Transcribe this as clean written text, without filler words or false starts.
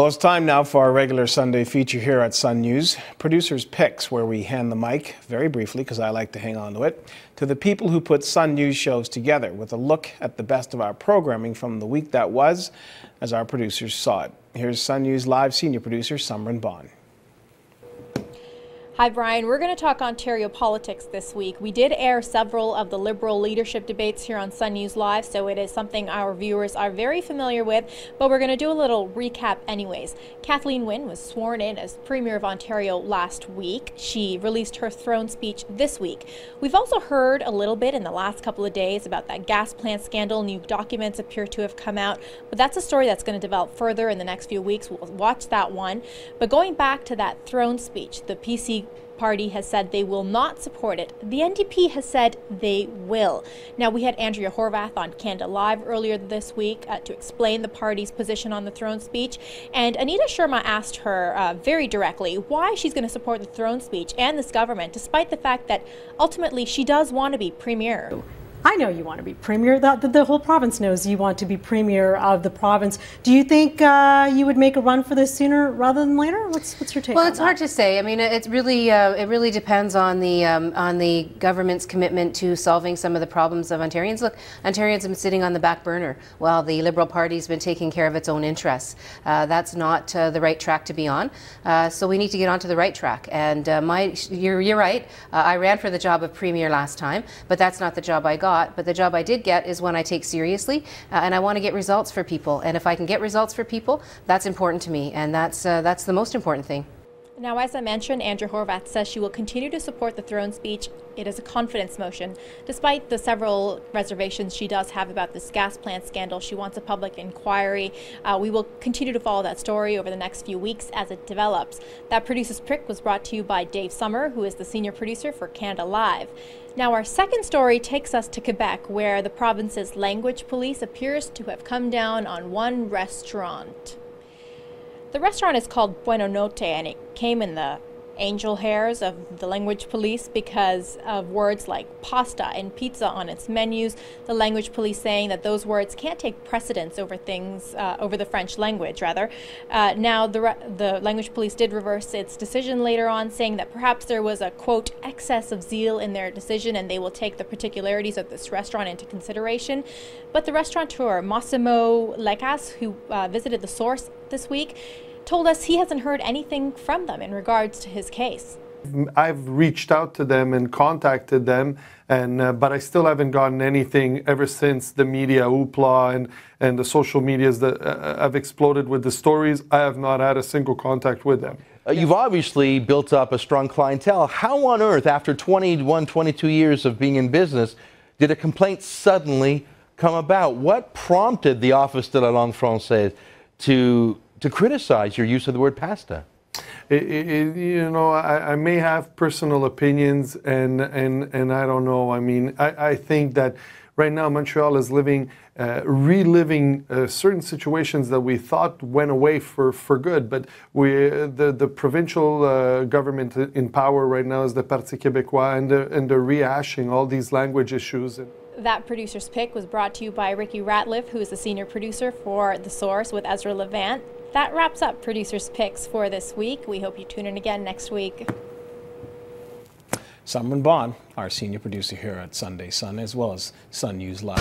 Well, it's time now for our regular Sunday feature here at Sun News, Producers' Picks, where we hand the mic, very briefly because I like to hang on to it, to the people who put Sun News shows together with a look at the best of our programming from the week that was, as our producers saw it. Here's Sun News Live senior producer Simran Bond. Hi, Brian. We're going to talk Ontario politics this week. We did air several of the Liberal leadership debates here on Sun News Live, so it is something our viewers are very familiar with, but we're going to do a little recap anyways. Kathleen Wynne was sworn in as Premier of Ontario last week. She released her throne speech this week. We've also heard a little bit in the last couple of days about that gas plant scandal. New documents appear to have come out, but that's a story that's going to develop further in the next few weeks. We'll watch that one. But going back to that throne speech, the PC party has said they will not support it. The NDP has said they will. Now, we had Andrea Horwath on Canada Live earlier this week to explain the party's position on the throne speech, and Anita Sharma asked her very directly why she's going to support the throne speech and this government, despite the fact that ultimately she does want to be premier. I know you want to be premier. The whole province knows you want to be premier of the province. Do you think you would make a run for this sooner rather than later? What's your take? Well, on it's that? hard to say. I mean, it really depends on the government's commitment to solving some of the problems of Ontarians. Look, Ontarians have been sitting on the back burner while the Liberal Party's been taking care of its own interests. That's not the right track to be on. So we need to get onto the right track. And you're right. I ran for the job of premier last time, but that's not the job I got. But the job I did get is one I take seriously, and I want to get results for people. And if I can get results for people, that's important to me, and that's the most important thing. Now, as I mentioned, Andrea Horwath says she will continue to support the throne speech. It is a confidence motion. Despite the several reservations she does have about this gas plant scandal, she wants a public inquiry. We will continue to follow that story over the next few weeks as it develops. That Producer's Pick was brought to you by Dave Summer, who is the senior producer for Canada Live. Now, our second story takes us to Quebec, where the province's language police appears to have come down on one restaurant. The restaurant is called Bueno Notte, and it came in the angel hairs of the language police because of words like pasta and pizza on its menus. The language police saying that those words can't take precedence over things, over the French language, rather. Now, the language police did reverse its decision later on, saying that perhaps there was a, quote, excess of zeal in their decision and they will take the particularities of this restaurant into consideration. But the restaurateur, Massimo Lecas, who visited the source this week, told us he hasn't heard anything from them in regards to his case. I've reached out to them and contacted them, but I still haven't gotten anything ever since the media hoopla and the social medias that have exploded with the stories. I have not had a single contact with them. You've obviously built up a strong clientele. How on earth, after 21, 22 years of being in business, did a complaint suddenly come about? What prompted the Office de la Langue Française to criticize your use of the word pasta? You know, I may have personal opinions, and I don't know. I mean, I think that right now Montreal is reliving certain situations that we thought went away for good. But the provincial government in power right now is the Parti Québécois, and they're rehashing all these language issues. That Producer's Pick was brought to you by Ricky Ratliff, who is the senior producer for The Source with Ezra Levant. That wraps up Producer's Picks for this week. We hope you tune in again next week. Simran Bond, our senior producer here at Sunday Sun, as well as Sun News Live.